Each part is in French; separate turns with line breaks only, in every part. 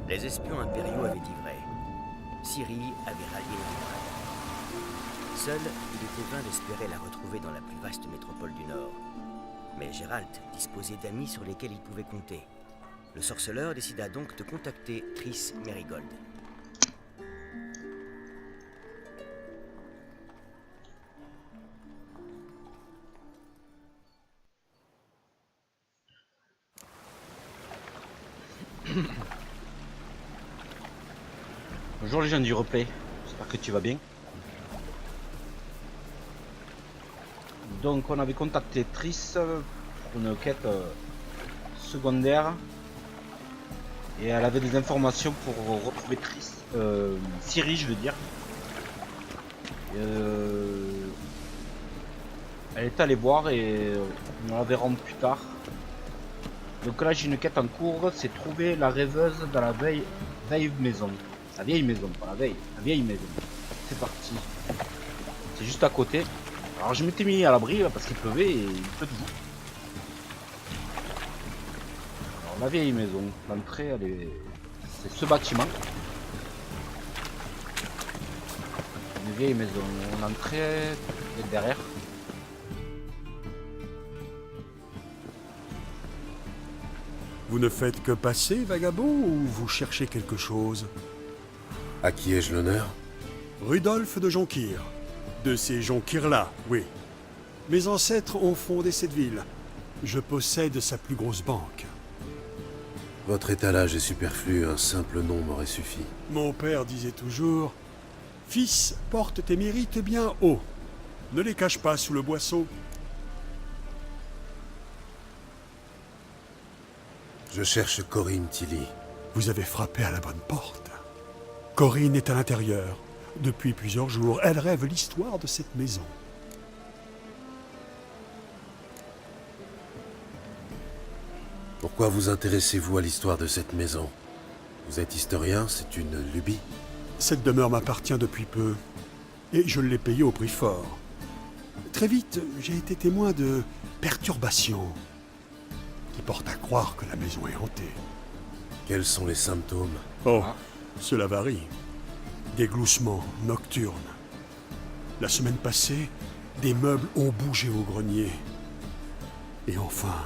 Les espions impériaux avaient dit vrai. Ciri avait rallié les Gérald. Seul, il était vain d'espérer la retrouver dans la plus vaste métropole du Nord. Mais Geralt disposait d'amis sur lesquels il pouvait compter. Le sorceleur décida donc de contacter Triss Merigold.
Bonjour les gens du replay, j'espère que tu vas bien. Donc on avait contacté Triss pour une quête secondaire. Et elle avait des informations pour retrouver Triss, Ciri je veux dire. Elle est allée voir et on la verra plus tard. Donc là j'ai une quête en cours, c'est trouver la rêveuse dans la vieille maison. La vieille maison, pas la veille, la vieille maison. C'est parti. C'est juste à côté. Alors je m'étais mis à l'abri parce qu'il pleuvait et il pleut toujours. Alors la vieille maison, l'entrée elle est... c'est ce bâtiment. Une vieille maison, l'entrée est derrière.
Vous ne faites que passer, vagabond, ou vous cherchez quelque chose?
À qui ai-je l'honneur?
Rudolf de Jonkir. De ces Jonkir-là, oui. Mes ancêtres ont fondé cette ville. Je possède sa plus grosse banque.
Votre étalage est superflu, un simple nom m'aurait suffi.
Mon père disait toujours, « Fils, porte tes mérites bien haut. Ne les cache pas sous le boisseau. »
Je cherche Corinne Tilly.
Vous avez frappé à la bonne porte. Corinne est à l'intérieur. Depuis plusieurs jours, elle rêve l'histoire de cette maison.
Pourquoi vous intéressez-vous à l'histoire de cette maison? Vous êtes historien, c'est une lubie?
Cette demeure m'appartient depuis peu, et je l'ai payée au prix fort. Très vite, j'ai été témoin de perturbations qui portent à croire que la maison est hantée.
Quels sont les symptômes?
Oh, cela varie. Des gloussements nocturnes. La semaine passée, des meubles ont bougé au grenier. Et enfin,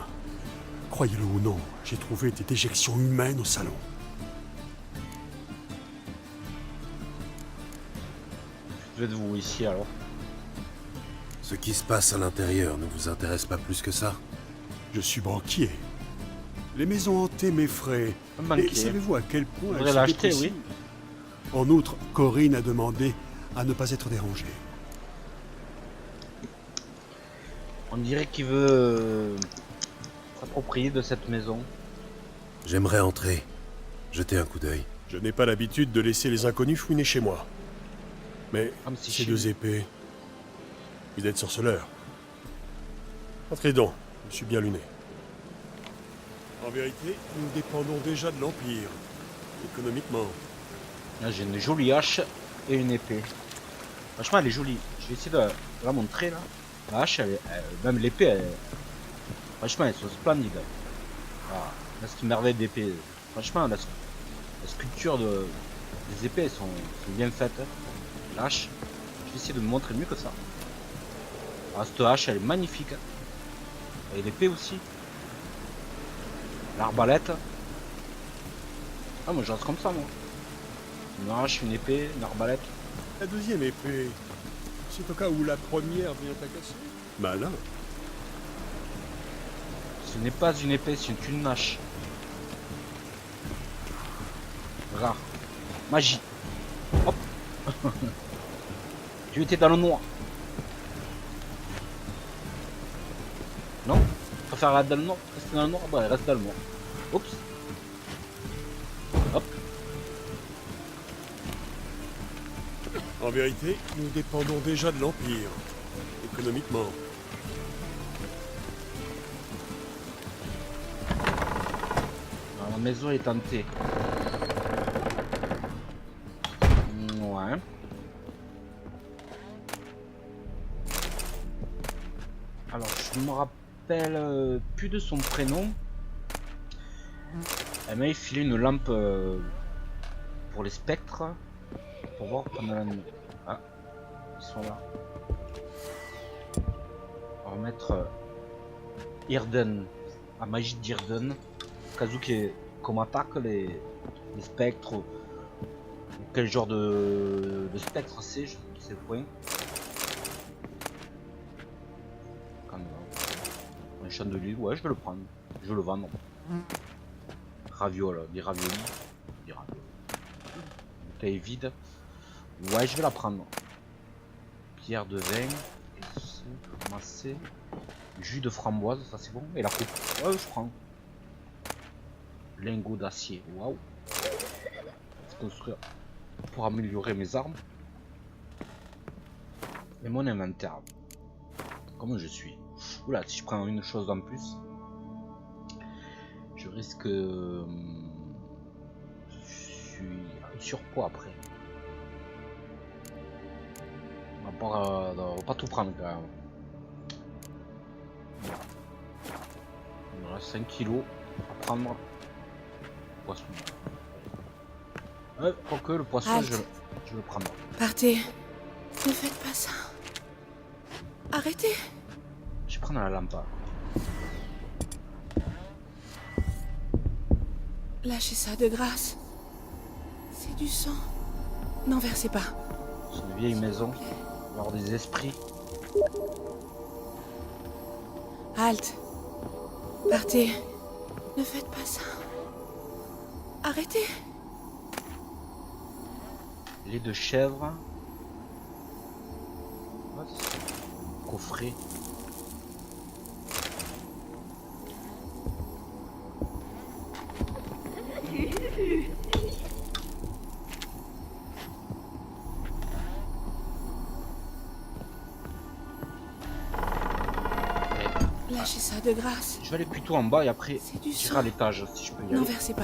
croyez-le ou non, j'ai trouvé des déjections humaines au salon.
Faites-vous ici alors?
Ce qui se passe à l'intérieur ne vous intéresse pas plus que ça?
Je suis banquier. Les maisons hantées m'effraient.
Un banquier.
Et savez-vous à quel point
Vous
elles
voudrez
sont
l'acheter,
dépressives?
oui.
En outre, Corinne a demandé à ne pas être dérangée.
On dirait qu'il veut s'approprier de cette maison.
J'aimerais entrer, jeter un coup d'œil.
Je n'ai pas l'habitude de laisser les inconnus fouiner chez moi. Mais
Comme si
ces
chez
deux
nous.
épées... Vous êtes sorceleur. Entrez donc, je suis bien luné. En vérité, nous dépendons déjà de l'Empire, économiquement.
Là j'ai une jolie hache et une épée. Franchement elle est jolie. Je vais essayer de la montrer là. La hache, même l'épée, franchement elles sont splendides. Ah, là c'est une merveille d'épée. Franchement la sculpture des épées elles sont bien faites. La hache, je vais essayer de me montrer mieux que ça. Ah, cette hache elle est magnifique. Et l'épée aussi. L'arbalète. Ah moi je reste comme ça moi. Une hache, une épée, une arbalète.
La deuxième épée, c'est au cas où la première vient à casser. Malin.
Ce n'est pas une épée, c'est une hache. Rare. Magie. Hop. Tu étais dans le noir. Non? Tu préfères rester dans le noir? Rester dans le noir? Bah reste dans le noir. Oups. Hop.
En vérité, nous dépendons déjà de l'Empire, économiquement.
Alors, la maison est tentée. Ouais. Alors, je me rappelle plus de son prénom. Elle m'a filé une lampe pour les spectres. Pour voir pendant la nuit. Ah, ils sont là. On va mettre Irden, la magie d'Irden. Kazuki, comme attaque les spectres. Ou quel genre de spectre c'est, je sais le point. Un chandelier, ouais, je vais le prendre. Je vais le vendre. Raviol, des raviolis. Des raviolis. Bouteille vide. Ouais, je vais la prendre. Pierre de vin. Massé. Jus de framboise, ça c'est bon. Et la coupe. Ouais, je prends. Lingot d'acier. Waouh. Construire pour améliorer mes armes. Et mon inventaire. Comment je suis. Oula, si je prends une chose en plus, je risque. Je suis en surpoids après. On va pas tout prendre quand même. Voilà. Il me reste 5 kilos à prendre. Poisson. Quoique le poisson, je vais le prendre.
Partez. Ne faites pas ça. Arrêtez.
Je vais prendre la lampe.
Lâchez ça de grâce. C'est du sang. N'en versez pas.
C'est une vieille maison. Il va y avoir des esprits.
Halte. Partez. Ne faites pas ça. Arrêtez.
Lait de chèvre. Coffret.
Lâchez ça de grâce.
Je vais aller plutôt en bas et après
C'est du
j'irai
sang.
à l'étage si je peux y
N'en
aller.
versez pas.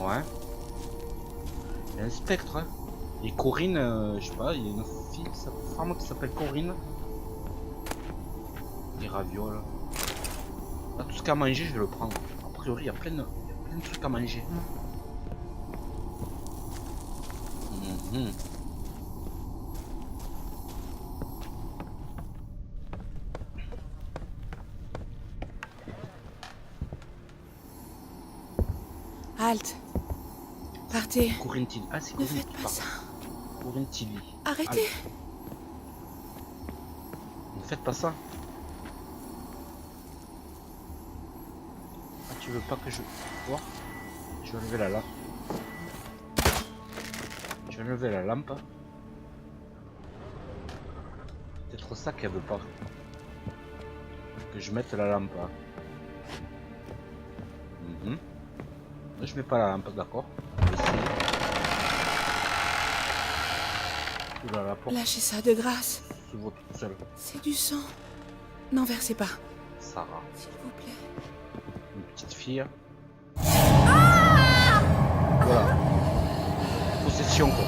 Ouais. Il y a un spectre. Hein. Et Corinne, je sais pas, il y a une fille, une femme qui s'appelle Corinne. Des ravioles. Là, tout ce qu'il y a à manger, je vais le prendre. A priori, il y a plein de trucs à manger. Mhm.
Halte. Partez.
Corinne Tilly. Ah, c'est
Ne
Corinne
faites
qui
pas
parle.
ça.
Corinne Tilly.
Arrêtez.
Ne faites pas ça. Ah, tu veux pas que je... Voir. Je vais enlever la lampe. Je vais enlever la lampe. Peut-être ça qu'elle veut pas. Que je mette la lampe. Mhm. Là, je mets pas la lampe, d'accord. On va essayer. Oula, la porte
Lâchez ça de grâce.
s'ouvre toute seule.
C'est du sang. N'en versez pas.
Sarah.
S'il vous plaît.
Une petite fille. Voilà. Possession quoi.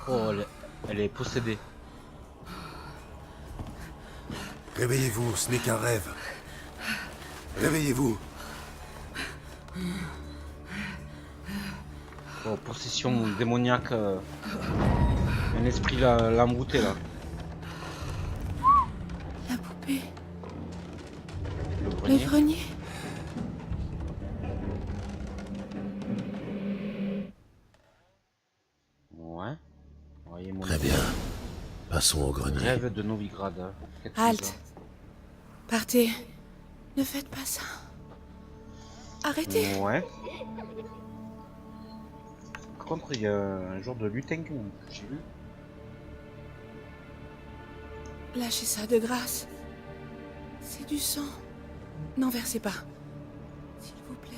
Oh, elle est possédée.
Réveillez-vous, ce n'est qu'un rêve. Réveillez-vous.
Oh, possession démoniaque. Un esprit l'a embrouté là.
La poupée.
Le
Le
grenier.
grenier.
Ouais. Voyez mon
Très bien. Passons au grenier.
rêve de Novigrad. Qu'est-ce que
Halte.
c'est ça?
Partez. Ne faites pas ça. Arrêtez.
Ouais. Par contre, il y a un genre de lutin que j'ai vu.
Lâchez ça de grâce. C'est du sang. N'en versez pas. S'il vous plaît.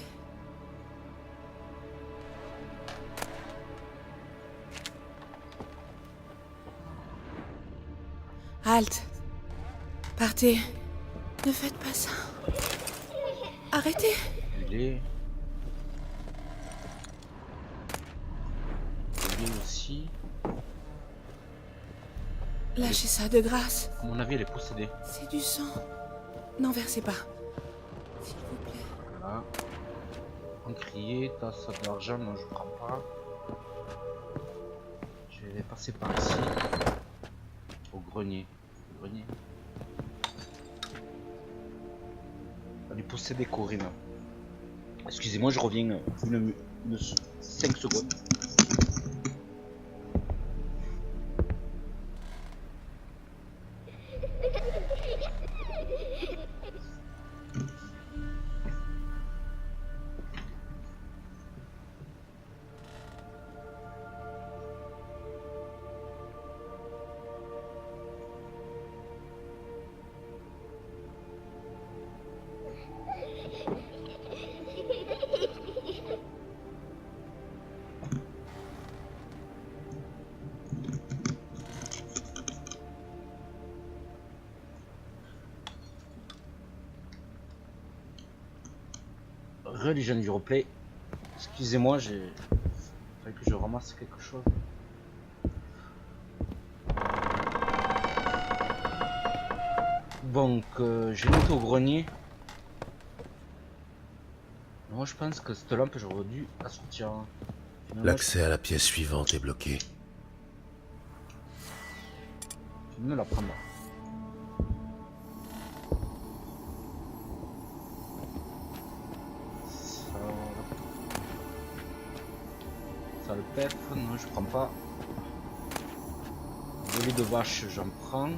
Halte. Partez. Ne faites pas ça. Arrêtez.
Il est. possédée aussi.
Lâchez ça de grâce.
À mon avis, elle est possédée.
C'est du sang. N'en versez pas. S'il vous plaît.
Voilà. Encrier, tasse d'argent, non je prends pas. Je vais passer par ici. Au grenier. Au grenier. Elle est possédée, Corinne. Excusez-moi, je reviens une 5 secondes. Religion du replay. Excusez-moi, il fallait que je ramasse quelque chose. Donc, j'ai noté au grenier. Moi, je pense que cette lampe, j'aurais dû la sortir. Finalement,
L'accès à la pièce suivante est bloqué.
je vais me la prendre. Ça le pète, non je prends pas. De lait de vache j'en prends.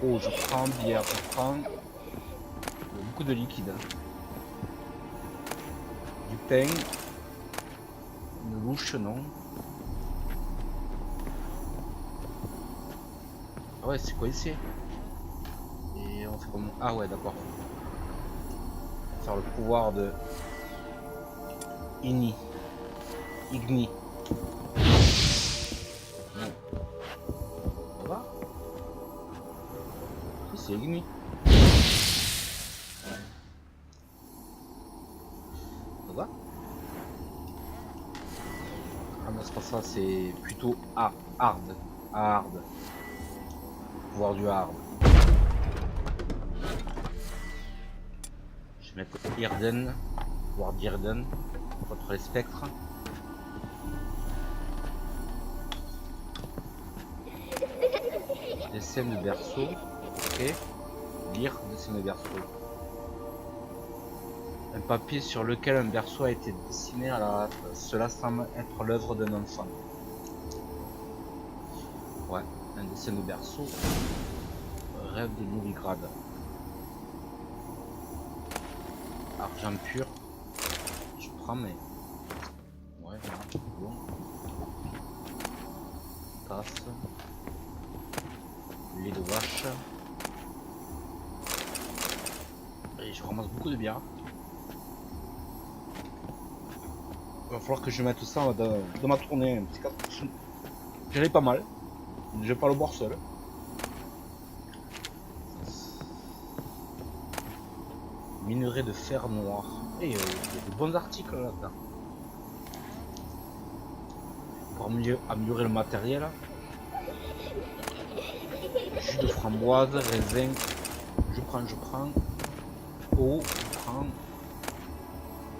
Eau je prends, bière je prends. Il y a beaucoup de liquide. Du pain. Une louche non. Ah ouais c'est quoi ici? Et on fait comment? Ah ouais d'accord. Faire le pouvoir de Igni. Igni. Non. Ça va? Si c'est Igni. Ça va? Ah non c'est pas ça, c'est plutôt hard. Hard. Pouvoir du hard. Je vais mettre Irden. Pouvoir d'Irden. Contre les spectres. Dessin de berceau. Ok. Lire dessin de berceau. Un papier sur lequel un berceau a été dessiné à la hâte. Cela semble être l'œuvre d'un enfant. Ouais, un dessin de berceau. Rêve de Novigrad. Argent pur. Je prends mais. Ouais, voilà, bon. Tasse. Lait de vache. Et je ramasse beaucoup de bière. Il va falloir que je mette ça dans ma tournée. J'allais pas mal. Je vais pas le boire seul. Minerai de fer noir. Et il y a des bons articles là-dedans. Pour améliorer le matériel. Jus de framboise, raisin. Je prends. Eau, je prends.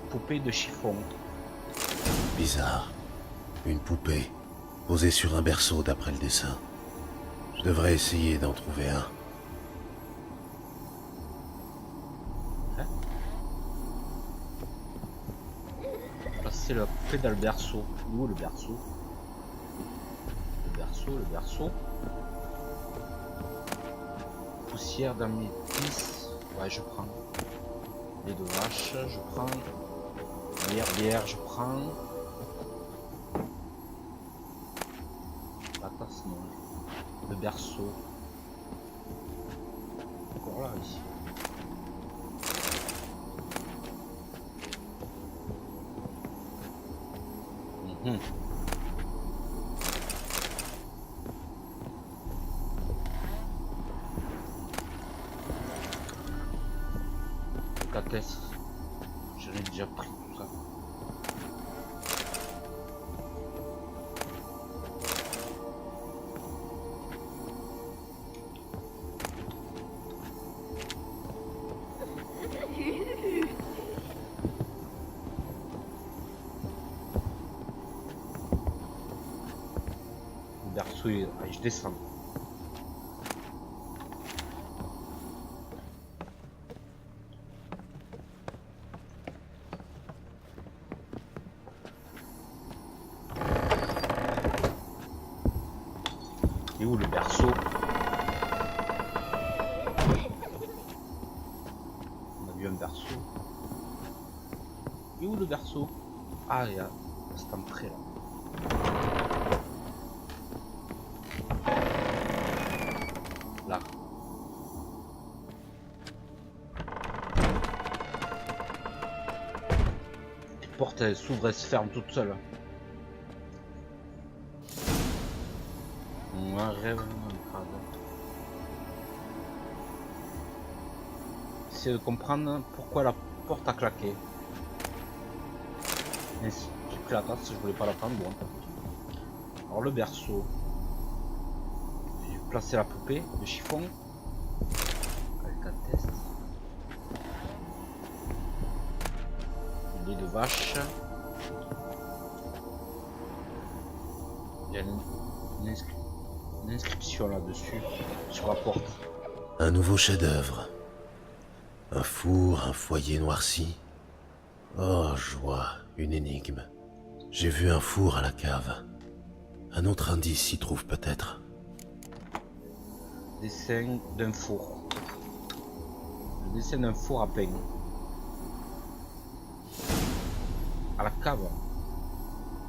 Poupée de chiffon.
Bizarre. Une poupée, posée sur un berceau d'après le dessin. Je devrais essayer d'en trouver un.
C'est la poupée dans le berceau. Où le berceau? Le berceau. Poussière d'améthyste. Ouais, je prends. Lait de vache, je prends. Bière, je prends. La tasse, non. Le berceau. Encore là, ici. J'en ai déjà pris tout ça. berceau, allez, je descends. Et où le berceau? On a vu un berceau. Et où le berceau? Ah, il y a cette entrée là. Là. Les portes elles s'ouvrent et se ferment toutes seules. Un rêve, un crade. Essayez de comprendre pourquoi la porte a claqué. J'ai pris la tasse, je voulais pas la prendre, bon. Alors le berceau. J'ai placé la poupée, le chiffon. Avec un test. Le lait de vache. Il y a une inscription là-dessus, sur la porte.
Un nouveau chef-d'œuvre. Un four, un foyer noirci. Oh, joie, une énigme. J'ai vu un four à la cave. Un autre indice s'y trouve peut-être.
Dessin d'un four. Le dessin d'un four à pain. À la cave.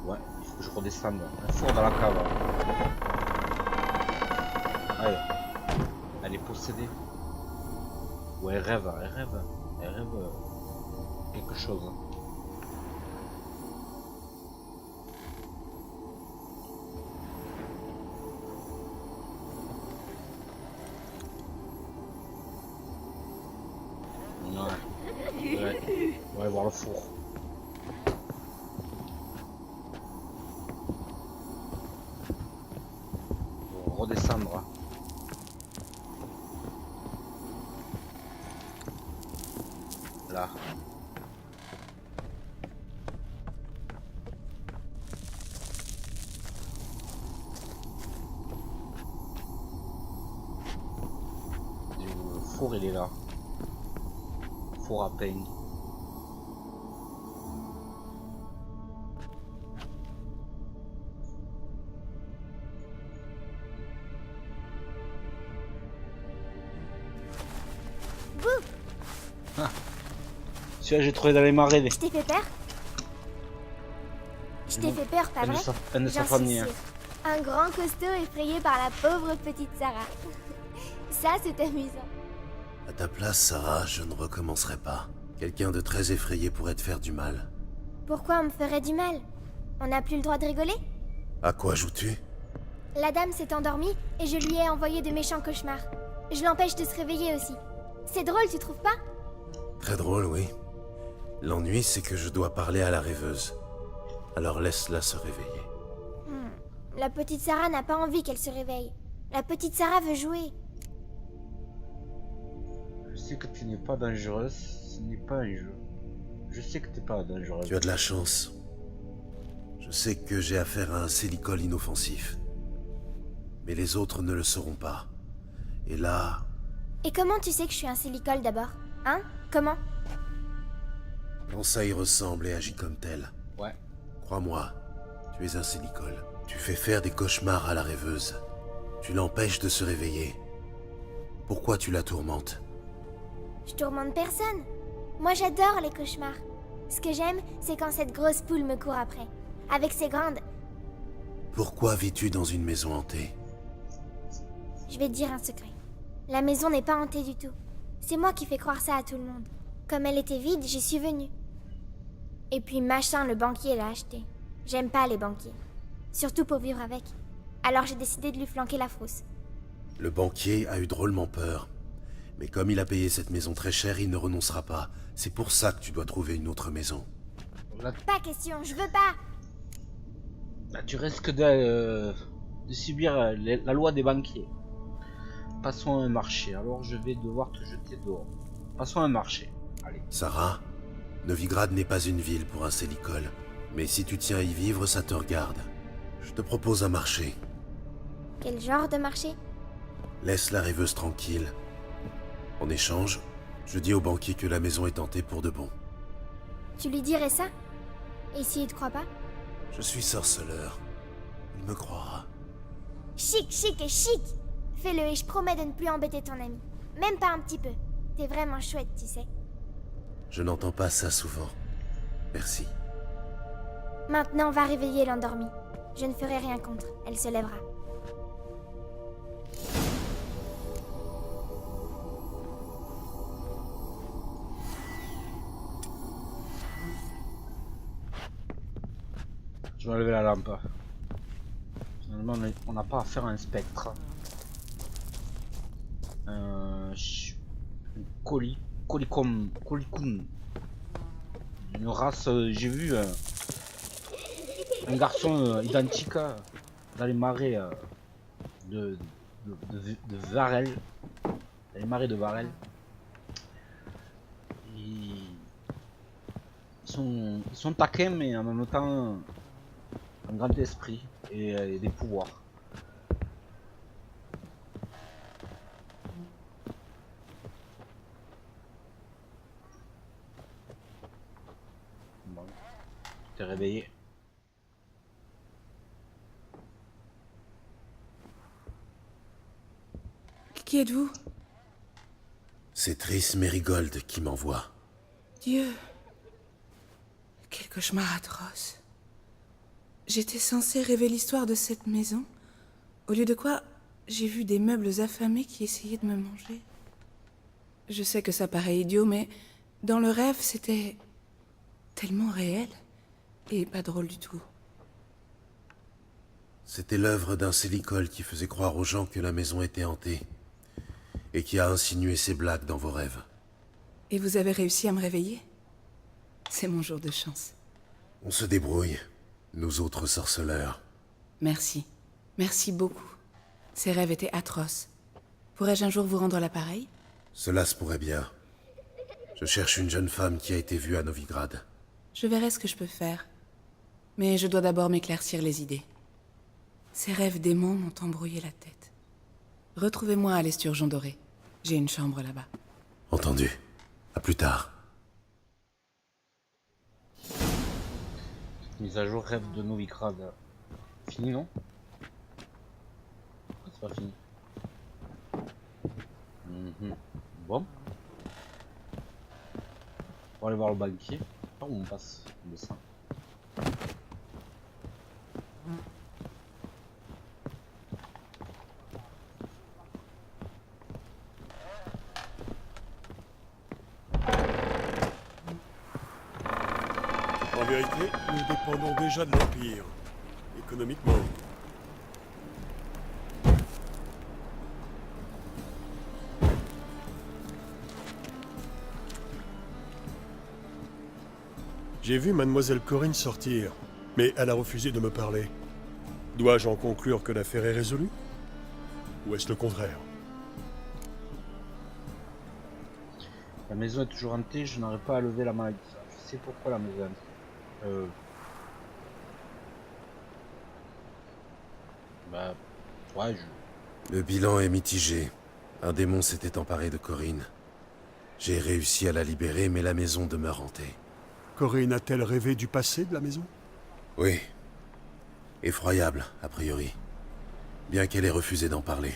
Ouais, il faut que je redescende. Un four dans la cave. Allez. Elle est possédée. Ou elle rêve, quelque chose. Ouais. On va aller voir le four. On va redescendre. Là. Le four il est là. Four à pain. Celui-là j'ai trouvé dans les marais.
Je t'ai fait peur? Je t'ai fait peur, pas vrai?
Un de sa
J'en
famille.
suis sûre. Un grand costaud effrayé par la pauvre petite Sarah. Ça, c'est amusant.
À ta place, Sarah, je ne recommencerai pas. Quelqu'un de très effrayé pourrait te faire du mal.
Pourquoi on me ferait du mal? On n'a plus le droit de rigoler?
À quoi joues-tu?
La dame s'est endormie et je lui ai envoyé de méchants cauchemars. Je l'empêche de se réveiller aussi. C'est drôle, tu trouves pas?
Très drôle, oui. L'ennui, c'est que je dois parler à la rêveuse. Alors laisse-la se réveiller.
La petite Sarah n'a pas envie qu'elle se réveille. La petite Sarah veut jouer.
Je sais que tu n'es pas dangereuse, ce n'est pas un jeu. Je sais que tu n'es pas dangereuse.
Tu as de la chance. Je sais que j'ai affaire à un sélicole inoffensif. Mais les autres ne le sauront pas. Et là...
Et comment tu sais que je suis un silicole d'abord? Hein? Comment?
Quand ça y ressemble et agit comme tel.
Ouais.
Crois-moi, tu es un sélicole. Tu fais faire des cauchemars à la rêveuse. Tu l'empêches de se réveiller. Pourquoi tu la tourmentes?
Je tourmente personne. Moi, j'adore les cauchemars. Ce que j'aime, c'est quand cette grosse poule me court après. Avec ses grandes...
Pourquoi vis-tu dans une maison hantée?
Je vais te dire un secret. La maison n'est pas hantée du tout. C'est moi qui fais croire ça à tout le monde. Comme elle était vide, j'y suis venue. Et puis machin, le banquier l'a acheté. J'aime pas les banquiers. Surtout pour vivre avec. Alors j'ai décidé de lui flanquer la frousse.
Le banquier a eu drôlement peur. Mais comme il a payé cette maison très cher, il ne renoncera pas. C'est pour ça que tu dois trouver une autre maison.
Là,
Pas question, je veux pas.
là, tu risques de subir la loi des banquiers. Passons à un marché, alors je vais devoir te jeter dehors. Passons à un marché. Allez.
Sarah, Novigrad n'est pas une ville pour un sélicole. Mais si tu tiens à y vivre, ça te regarde. Je te propose un marché.
Quel genre de marché?
Laisse la rêveuse tranquille. En échange, je dis au banquier que la maison est tentée pour de bon.
Tu lui dirais ça? Et s'il te croit pas?
Je suis sorceleur. Il me croira.
Chic, chic et chic! Fais-le et je promets de ne plus embêter ton ami. Même pas un petit peu. T'es vraiment chouette, tu sais.
Je n'entends pas ça souvent. Merci.
Maintenant, va réveiller l'endormie. Je ne ferai rien contre. Elle se lèvera.
Je vais enlever la lampe. Finalement, on n'a pas affaire à un spectre. Colicum. Une race, j'ai vu un garçon identique dans les marais de Varel. Dans les marais de Varel. Ils sont taquins, mais en même temps un grand esprit et des pouvoirs. Bon, tu t'es réveillé.
Qui êtes-vous?
C'est Triss Merigold qui m'envoie.
Dieu. Quel cauchemar atroce. J'étais censée rêver l'histoire de cette maison, au lieu de quoi j'ai vu des meubles affamés qui essayaient de me manger. Je sais que ça paraît idiot, mais dans le rêve, c'était tellement réel et pas drôle du tout.
C'était l'œuvre d'un Célicol qui faisait croire aux gens que la maison était hantée et qui a insinué ses blagues dans vos rêves.
Et vous avez réussi à me réveiller? C'est mon jour de chance.
On se débrouille, nous autres sorceleurs.
Merci. Merci beaucoup. Ces rêves étaient atroces. Pourrais-je un jour vous rendre l'appareil?
Cela se pourrait bien. Je cherche une jeune femme qui a été vue à Novigrad.
Je verrai ce que je peux faire. Mais je dois d'abord m'éclaircir les idées. Ces rêves démons m'ont embrouillé la tête. Retrouvez-moi à l'Esturgeon Doré. J'ai une chambre là-bas.
Entendu. À plus tard.
Mise à jour rêve de Novigrad. Fini, non? C'est pas fini. Bon. On va aller voir le banquier. Par où on passe? On descend.
En vérité, nous dépendons déjà de l'Empire, économiquement. J'ai vu mademoiselle Corinne sortir, mais elle a refusé de me parler. Dois-je en conclure que l'affaire est résolue? Ou est-ce le contraire?
La maison est toujours hantée, je n'arrive pas à lever la maladie. Je sais pourquoi la maison est hantée. Bah... Ouais,
Le bilan est mitigé. Un démon s'était emparé de Corinne. J'ai réussi à la libérer, mais la maison demeure hantée.
Corinne a-t-elle rêvé du passé de la maison?
Oui. Effroyable, a priori. Bien qu'elle ait refusé d'en parler.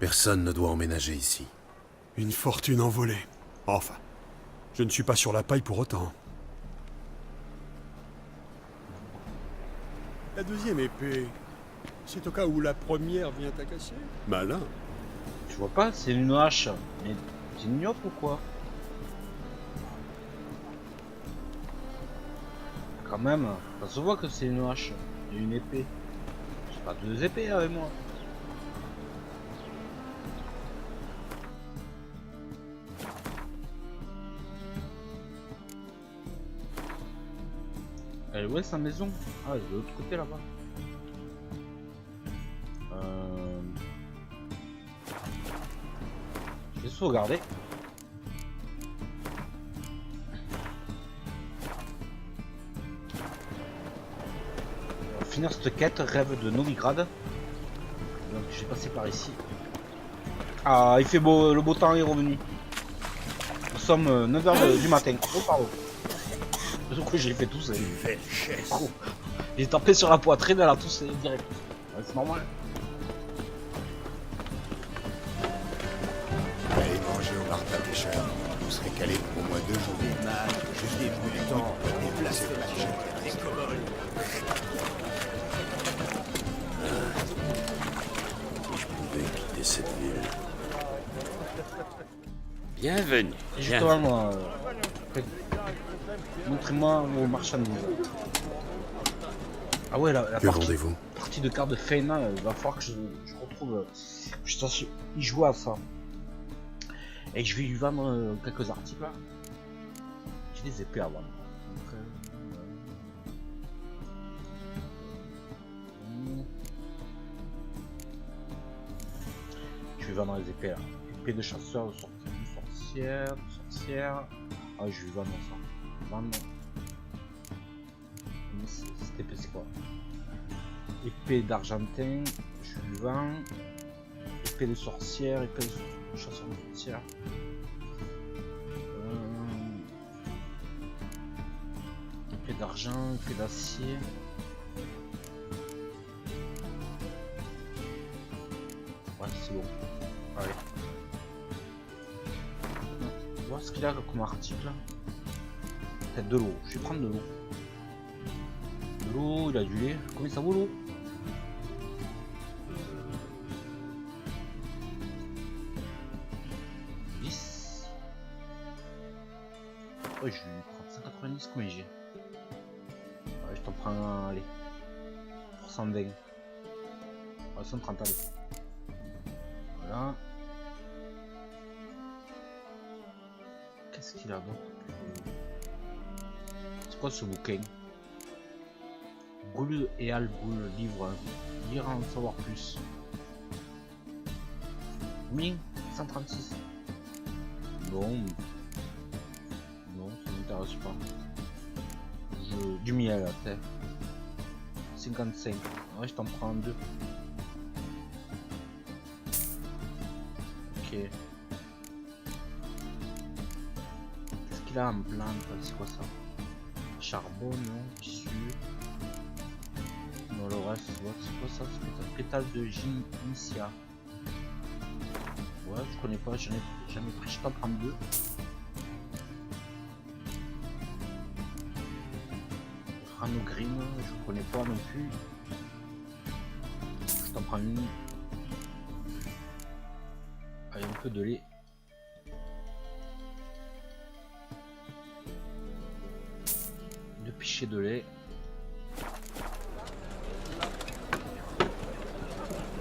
Personne ne doit emménager ici.
Une fortune envolée. Enfin, je ne suis pas sur la paille pour autant. La deuxième épée, c'est au cas où la première vient à casser? Malin.
tu vois pas, c'est une hache. Mais c'est une myope ou quoi? Quand même, ça se voit que c'est une hache et une épée. J'ai pas deux épées avec moi. Elle est où sa maison? Ah, elle est de l'autre côté là-bas. Je vais sauvegarder. On va finir cette quête, rêve de Novigrad. Donc j'ai passé par ici. Ah, il fait beau, le beau temps est revenu. Nous sommes 9h du matin. Oh, pardon. Du coup, j'ai fait tousser. Oh. J'ai tapé sur la poitrine, elle a toussé direct. Ouais, c'est normal.
Allez manger au Martin Pêcheur. Vous serez calé pour au moins 2 jours. Juste des bouts du temps. Déplacer le petit jeu.
Si je pouvais quitter cette ville.
Bienvenue.
Et justement, moi, montrez-moi vos marchandises. Ah ouais, la
Que
partie,
vendez-vous?
partie de cartes de Feina, il va falloir que je retrouve. Je sache y jouer à ça. Et je vais lui vendre quelques articles là. J'ai des épées à vendre. Donc, je vais vendre les épées là. Épée de chasseur, de sorcière, Ah, je vais vendre ça. Vendre. Cette épée c'est quoi? Épée d'argentin, je lui vends. Épée de sorcière, épée de chasseur de sorcière. Épée d'argent, épée d'acier. Ouais, c'est bon. Allez. On va voir ce qu'il a comme article. Peut-être de l'eau. Je vais prendre de l'eau. De l'eau, il a du lait. Combien ça vaut l'eau? Ouais, je vais prendre 190, combien j'ai? Ouais, je t'en prends un, allez. Pour 120. Ouais, 130, allez. Voilà. Qu'est-ce qu'il a d'autre? C'est quoi ce bouquin? Goul et Al Goul, livre 1. Lire en savoir plus. Combien? 136. Bon. Non, ça m'intéresse pas. Du miel à terre. 55. Ouais, je t'en prends 2. Ok. Qu'est-ce qu'il a en plante? C'est quoi ça? Charbon, non? Tissu. Non, le reste, c'est quoi ça? C'est un pétale de Ginicia. Ouais, je connais pas, j'en ai jamais pris, je t'en prends 2. Rano Green, je connais pas non plus. Je t'en prends une. Allez, un peu de lait. Deux pichets de lait.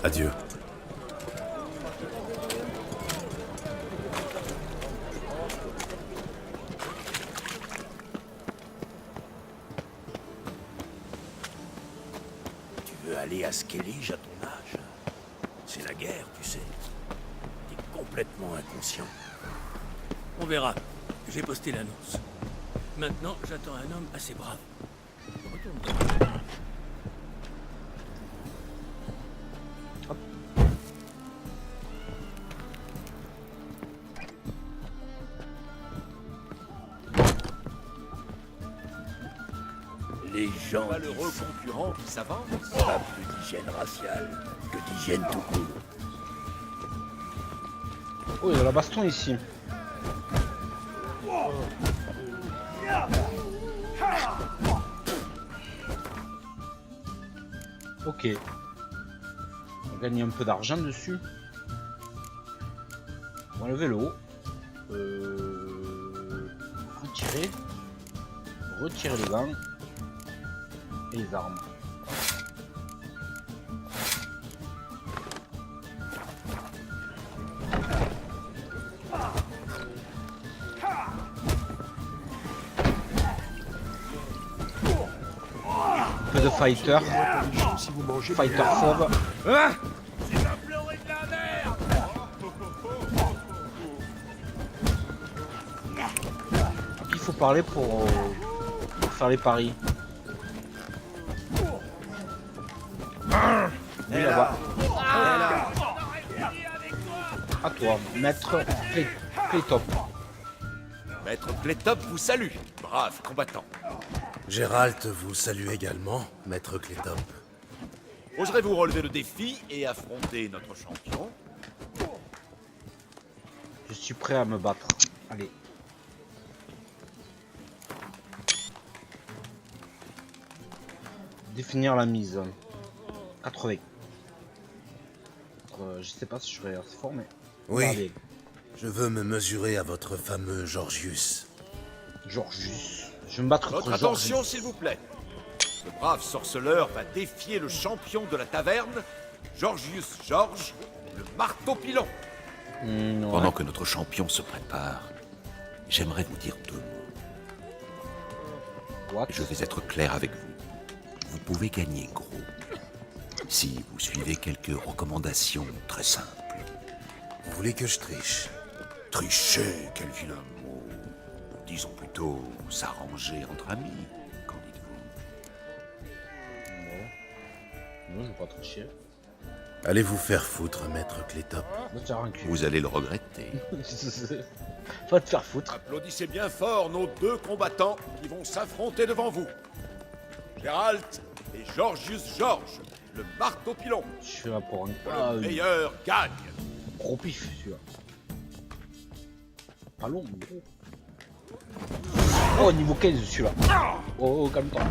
Adieu.
Aller à Skellige à ton âge, c'est la guerre, tu sais. T'es complètement inconscient.
On verra. J'ai posté l'annonce. Maintenant, j'attends un homme assez brave. Retourne.
Les gens
Malheureux concurrent qui s'avance.
pas plus d'hygiène raciale que d'hygiène tout court.
Oh, il y a la baston ici. Ok. On gagne un peu d'argent dessus. On va lever le haut. Retirer. Retirer les gants. Et les armes. Un peu de fighter.
Si vous mangez
Fighter fauve. Ah, il faut parler pour faire les paris. Oui, là-bas. À toi, maître Clétop.
Maître Clétop vous salue, brave combattant.
Gérald vous salue également, maître Clétop.
Oserez-vous relever le défi et affronter notre champion?
Je suis prêt à me battre. Allez. Définir la mise. 80. Je sais pas si je serai assez fort, mais...
Oui.
Allez.
Je veux me mesurer à votre fameux Georgius.
Georgius. Je vais me battre
Votre
contre
attention,
Georgius.
s'il vous plaît. Ce brave sorceleur va défier le champion de la taverne, Georgius George, le marteau pilon.
Ouais.
Pendant que notre champion se prépare, j'aimerais vous dire 2 mots.
What?
Je vais être clair avec vous. Vous pouvez gagner gros si vous suivez quelques recommandations très simples.
Vous voulez que je triche?
Tricher, quel vilain mot. Disons plutôt s'arranger entre amis. Qu'en dites-vous?
Non, je vais pas tricher.
Allez vous faire foutre, maître Clétop.
Va te faire un cul.
Vous allez le regretter.
Va te faire foutre.
Applaudissez bien fort nos 2 combattants qui vont s'affronter devant vous. Gérald et Georgius George, le marteau pilon.
Je suis là pour un...
Le meilleur gagne.
Gros pif, celui-là. Pas long, mais gros. Oh, niveau 15, celui-là. Oh, calme-toi.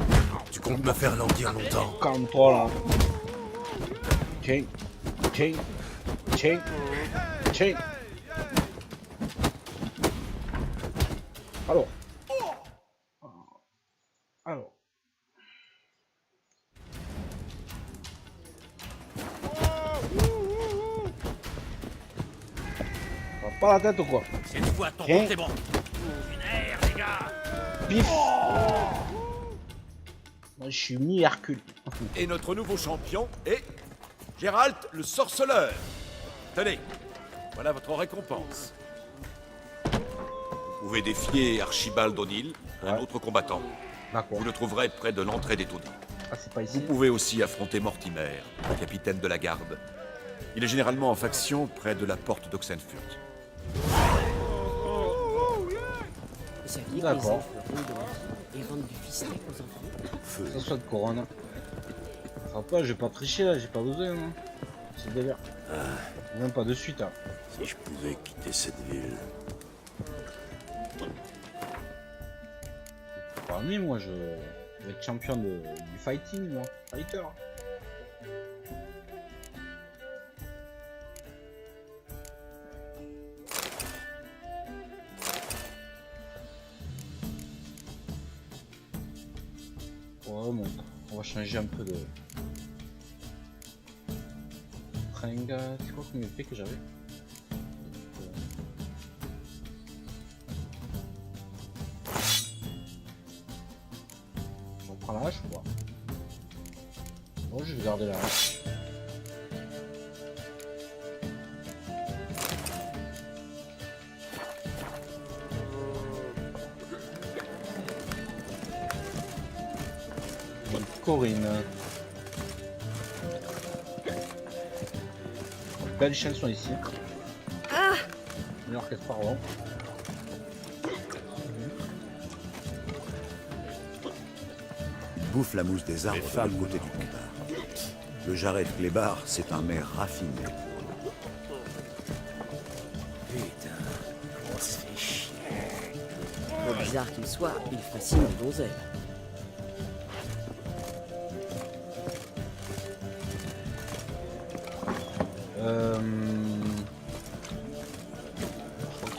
Tu comptes me faire languir longtemps?
Calme-toi, là. Tiens. Tiens. Tiens. Tiens. Alors. Alors. Pas la tête ou quoi?
Cette fois, ton
Tiens.
compte est bon. Une aire, les gars.
Pif. Moi, je suis mi-Hercule.
Et notre nouveau champion est Gérald le sorceleur. Tenez, voilà votre récompense. Vous pouvez défier Archibald O'Neill, un autre combattant.
D'accord.
Vous le trouverez près de l'entrée des taudis.
Ah, c'est pas ici.
Vous pouvez aussi affronter Mortimer, le capitaine de la garde. Il est généralement en faction près de la porte d'Oxenfurt.
Vous saviez que les
D'accord.
elfes rendent et vendent du fistek aux enfants?
Ça soit de Corona. Enfin pas, j'ai pas triché là, j'ai pas besoin. Hein. C'est le délire. Même pas de suite. Hein.
Si je pouvais quitter cette ville.
Parmi moi, je vais être champion du fighting, moi. Fighter. Ouais, bon, on va changer un peu de fringue. C'est quoi comme épée que j'avais? On prend la hache ou pas? Bon, je vais garder la hache. Corinne. Belles chansons ici.
Ah!
Une orchestre par an.
Bouffe la mousse des arbres de l'autre côté du combat. Le jarret de clébard, c'est un maire raffiné.
Putain, on se fait chier. Trop bizarre qu'il soit, il fascine les donzelles.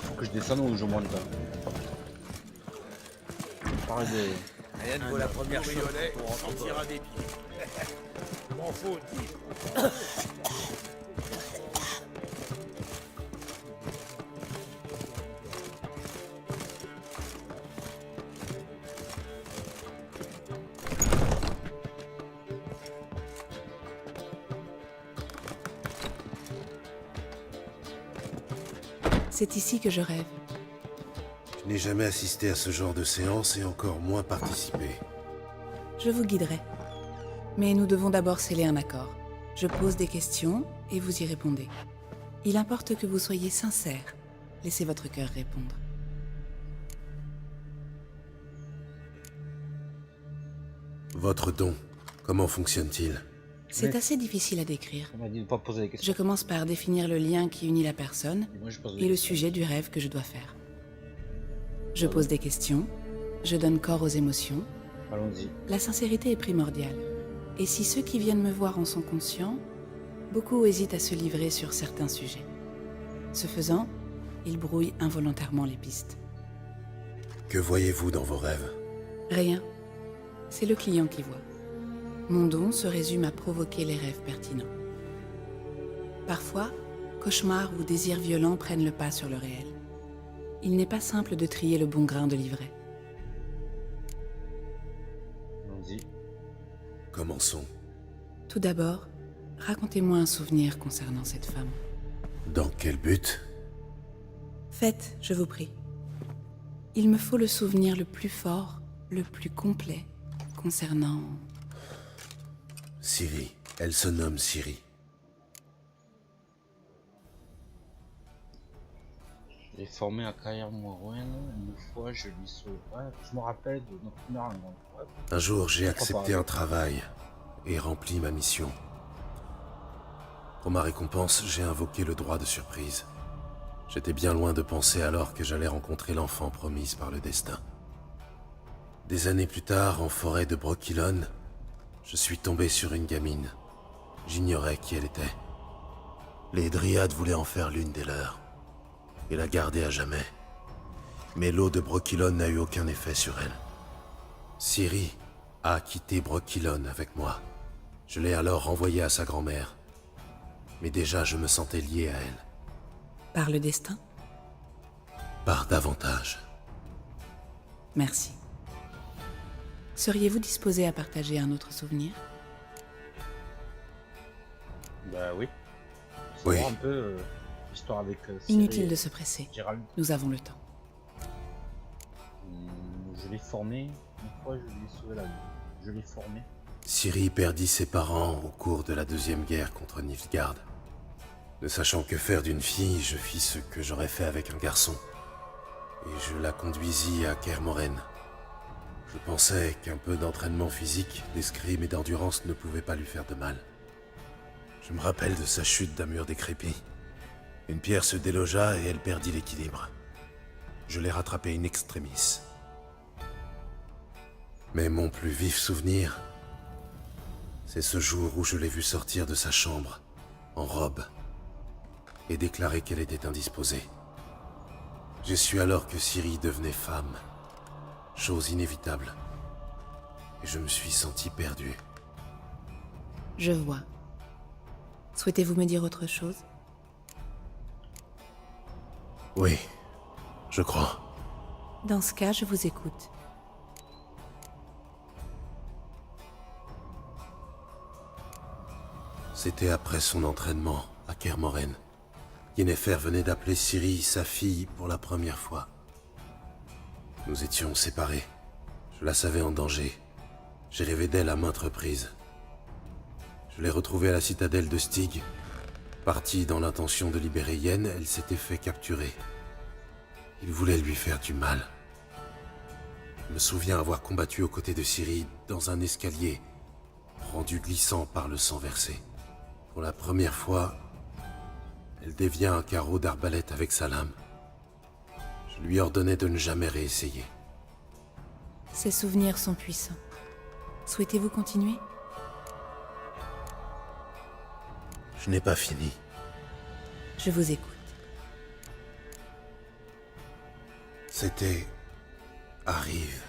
Faut que je descende ou je monte. Pareil de...
Rien ne vaut la première chose pour en sortir un des pieds. Je m'en fous.
C'est ici que je rêve.
Je n'ai jamais assisté à ce genre de séance et encore moins participé.
Je vous guiderai. Mais nous devons d'abord sceller un accord. Je pose des questions et vous y répondez. Il importe que vous soyez sincère. Laissez votre cœur répondre.
Votre don, comment fonctionne-t-il?
C'est assez difficile à décrire.
On m'a dit de pas poser des
Je
questions.
commence par définir le lien qui unit la personne
Et moi, je pose des
et le
questions.
sujet du rêve que je dois faire. Je pose des questions, je donne corps aux émotions.
Allons-y.
La sincérité est primordiale. Et si ceux qui viennent me voir en sont conscients, beaucoup hésitent à se livrer sur certains sujets. Ce faisant, ils brouillent involontairement les pistes.
Que voyez-vous dans vos rêves?
Rien. C'est le client qui voit. Mon don se résume à provoquer les rêves pertinents. Parfois, cauchemars ou désirs violents prennent le pas sur le réel. Il n'est pas simple de trier le bon grain de l'ivraie.
Allons-y.
Commençons.
Tout d'abord, racontez-moi un souvenir concernant cette femme.
Dans quel but?
Faites, je vous prie. Il me faut le souvenir le plus fort, le plus complet, concernant...
Ciri. Elle se nomme Ciri.
J'ai formé à carrière Morouenne. Une fois, je lui sauve. Ouais, je me rappelle de notre première rencontre. Ouais.
Un jour, j'ai
Pourquoi
accepté
pas.
un travail et rempli ma mission. Pour ma récompense, j'ai invoqué le droit de surprise. J'étais bien loin de penser alors que j'allais rencontrer l'enfant promise par le destin. Des années plus tard, en forêt de Brokilon, je suis tombé sur une gamine. J'ignorais qui elle était. Les Dryades voulaient en faire l'une des leurs et la garder à jamais. Mais l'eau de Brokilon n'a eu aucun effet sur elle. Ciri a quitté Brokilon avec moi. Je l'ai alors renvoyée à sa grand-mère. Mais déjà, je me sentais lié à elle.
Par le destin?
Par davantage.
Merci. Seriez-vous disposé à partager un autre souvenir?
Bah oui.
Oui.
C'est un peu l'histoire avec Ciri
Inutile
et
de se presser.
Gérald.
Nous avons le temps.
Je l'ai formé. Une fois, je lui ai sauvé la vie. Je l'ai formé.
Ciri perdit ses parents au cours de la Deuxième Guerre contre Nilfgaard. Ne sachant que faire d'une fille, je fis ce que j'aurais fait avec un garçon. Et je la conduisis à Kermoren. Je pensais qu'un peu d'entraînement physique, d'escrime et d'endurance ne pouvait pas lui faire de mal. Je me rappelle de sa chute d'un mur décrépit. Une pierre se délogea et elle perdit l'équilibre. Je l'ai rattrapée in extremis. Mais mon plus vif souvenir, c'est ce jour où je l'ai vue sortir de sa chambre, en robe, et déclarer qu'elle était indisposée. J'ai su alors que Ciri devenait femme, chose inévitable, et je me suis senti perdu.
Je vois. Souhaitez-vous me dire autre chose?
Oui, je crois.
Dans ce cas, je vous écoute.
C'était après son entraînement à Kermoren. Yennefer venait d'appeler Ciri sa fille pour la première fois. Nous étions séparés. Je la savais en danger. J'ai rêvé d'elle à maintes reprises. Je l'ai retrouvée à la citadelle de Stig. Partie dans l'intention de libérer Yen, elle s'était fait capturer. Il voulait lui faire du mal. Je me souviens avoir combattu aux côtés de Ciri dans un escalier, rendu glissant par le sang versé. Pour la première fois, elle dévia un carreau d'arbalète avec sa lame. Je lui ordonnais de ne jamais réessayer.
Ces souvenirs sont puissants. Souhaitez-vous continuer?
Je n'ai pas fini.
Je vous écoute.
C'était... Arrive.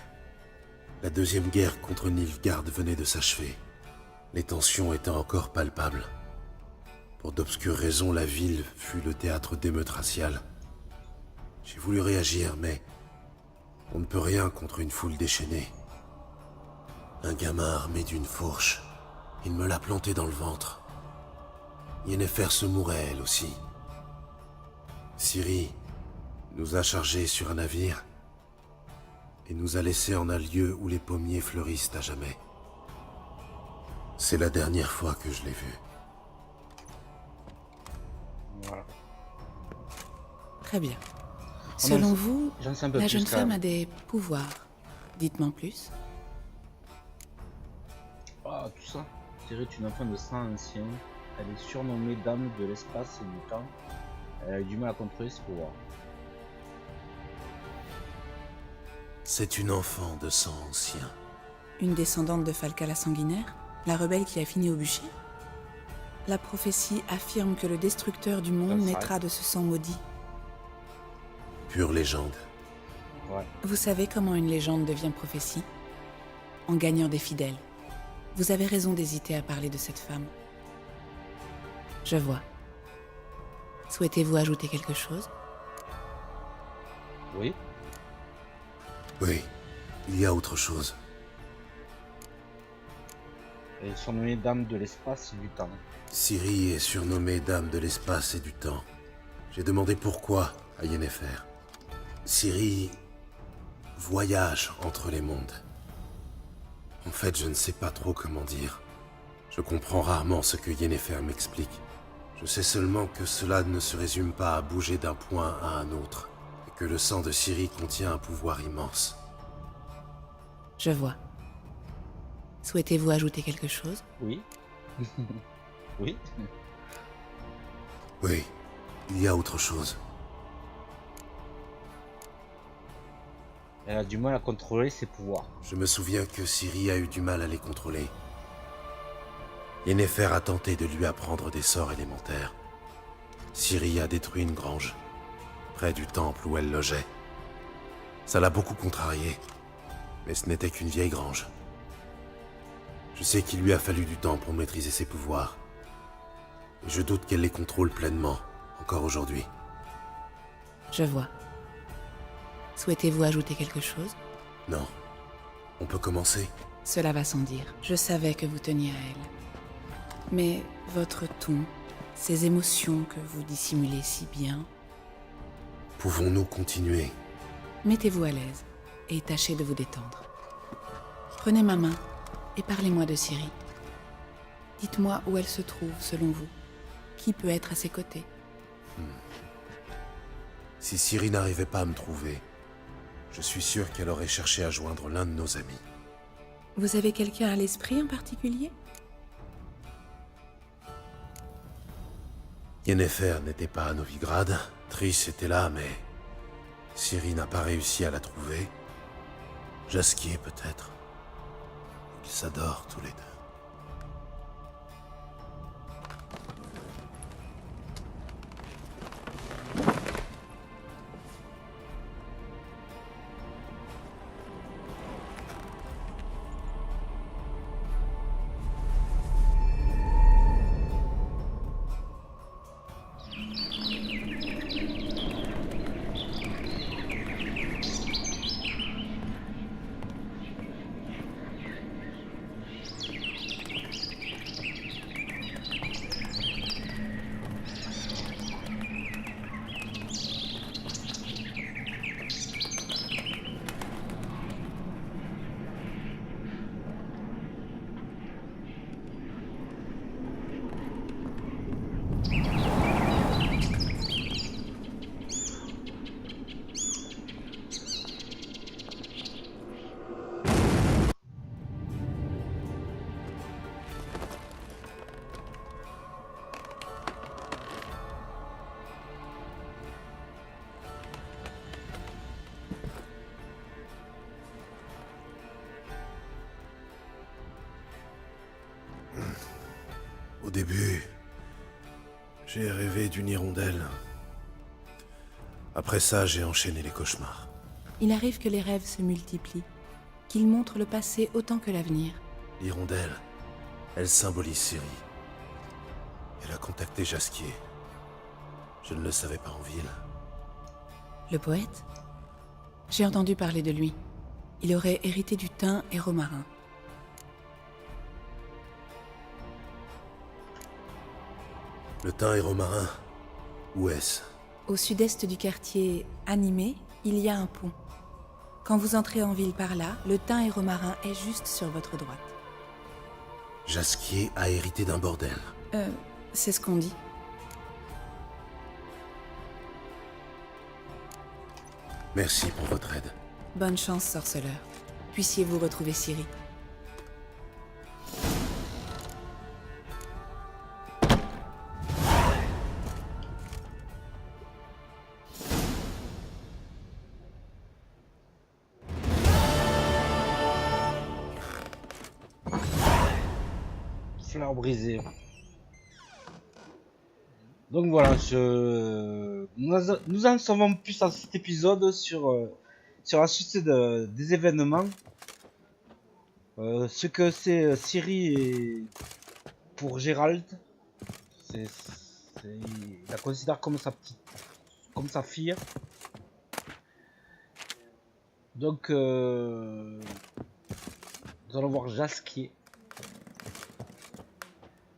La deuxième guerre contre Nilfgaard venait de s'achever. Les tensions étaient encore palpables. Pour d'obscures raisons, la ville fut le théâtre d'émeutes raciales. J'ai voulu réagir, mais on ne peut rien contre une foule déchaînée. Un gamin armé d'une fourche, il me l'a planté dans le ventre. Yennefer se mourait, elle aussi. Ciri nous a chargés sur un navire et nous a laissés en un lieu où les pommiers fleurissent à jamais. C'est la dernière fois que je l'ai vue.
Voilà.
Très bien.
On
Selon
en-
vous,
J'en sais un peu
la
plus,
jeune
quand
femme
même.
a des pouvoirs. Dites-moi en plus.
Ah, tout ça. Ciri est une enfant de sang ancien. Elle est surnommée Dame de l'espace et du temps. Elle a eu du mal à contrôler ses pouvoirs.
C'est une enfant de sang ancien.
Une descendante de Falca la sanguinaire, la rebelle qui a fini au bûcher. La prophétie affirme que le destructeur du monde
Ça, ça
naîtra de ce sang maudit.
Pure légende.
Ouais.
Vous savez comment une légende devient prophétie? En gagnant des fidèles. Vous avez raison d'hésiter à parler de cette femme. Je vois. Souhaitez-vous ajouter quelque chose?
Oui.
Oui, il y a autre chose.
Elle est surnommée Dame de l'espace et du temps.
Ciri est surnommée Dame de l'espace et du temps. J'ai demandé pourquoi à Yennefer. Ciri voyage entre les mondes. En fait, je ne sais pas trop comment dire. Je comprends rarement ce que Yennefer m'explique. Je sais seulement que cela ne se résume pas à bouger d'un point à un autre, et que le sang de Ciri contient un pouvoir immense.
Je vois. Souhaitez-vous ajouter quelque chose?
Oui. Oui.
Oui, il y a autre chose.
Elle a du mal à contrôler ses pouvoirs.
Je me souviens que Ciri a eu du mal à les contrôler. Yennefer a tenté de lui apprendre des sorts élémentaires. Ciri a détruit une grange, près du temple où elle logeait. Ça l'a beaucoup contrariée, mais ce n'était qu'une vieille grange. Je sais qu'il lui a fallu du temps pour maîtriser ses pouvoirs. Et je doute qu'elle les contrôle pleinement, encore aujourd'hui.
Je vois. Souhaitez-vous ajouter quelque chose?
Non. On peut commencer?
Cela va sans dire. Je savais que vous teniez à elle. Mais votre ton, ces émotions que vous dissimulez si bien,
Pouvons-nous continuer?
mettez-vous à l'aise et tâchez de vous détendre. Prenez ma main et parlez-moi de Ciri. Dites-moi où elle se trouve selon vous. Qui peut être à ses côtés?
Si Ciri n'arrivait pas à me trouver, je suis sûr qu'elle aurait cherché à joindre l'un de nos amis.
Vous avez quelqu'un à l'esprit en particulier?
Yennefer n'était pas à Novigrad, Triss était là, mais Ciri n'a pas réussi à la trouver. Jaskier peut-être. Ils s'adorent tous les deux. Au début, j'ai rêvé d'une hirondelle. Après ça, j'ai enchaîné les cauchemars.
Il arrive que les rêves se multiplient, qu'ils montrent le passé autant que l'avenir.
L'hirondelle, elle symbolise Ciri. Elle a contacté Jaskier. Je ne le savais pas en ville.
Le poète? J'ai entendu parler de lui. Il aurait hérité du thym et romarin.
Le thym et romarin, où est-ce?
Au sud-est du quartier Animé, il y a un pont. Quand vous entrez en ville par là, le thym et romarin est juste sur votre droite.
Jaskier a hérité d'un bordel.
C'est ce qu'on dit.
Merci pour votre aide.
Bonne chance, sorceleur. Puissiez-vous retrouver Ciri.
Fleur brisée. Donc voilà, nous en savons plus dans cet épisode sur la suite des événements. Ce que c'est Ciri et pour Geralt, il la considère comme sa fille. Donc nous allons voir Jasquier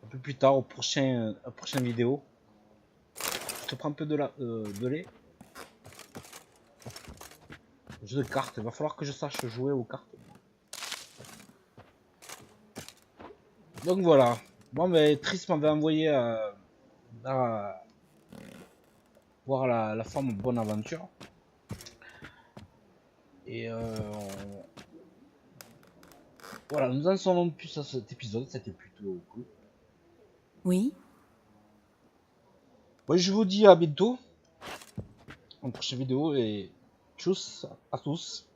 un peu plus tard au prochain vidéo. Je te prends un peu de lait. Jeu de cartes, il va falloir que je sache jouer aux cartes. Donc voilà. Bon, mais Triss m'avait envoyé voir la femme Bonaventure. Et voilà, nous en sommes plus à cet épisode, c'était plutôt cool.
Oui.
Ouais, je vous dis à bientôt en prochaine vidéo et tchuss à tous.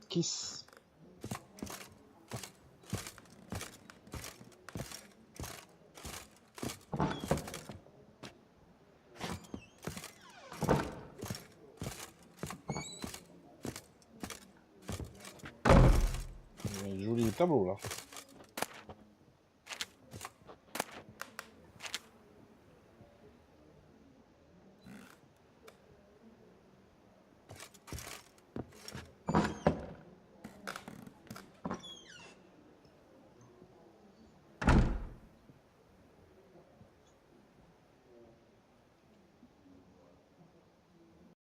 Kiss. Joli tableau là.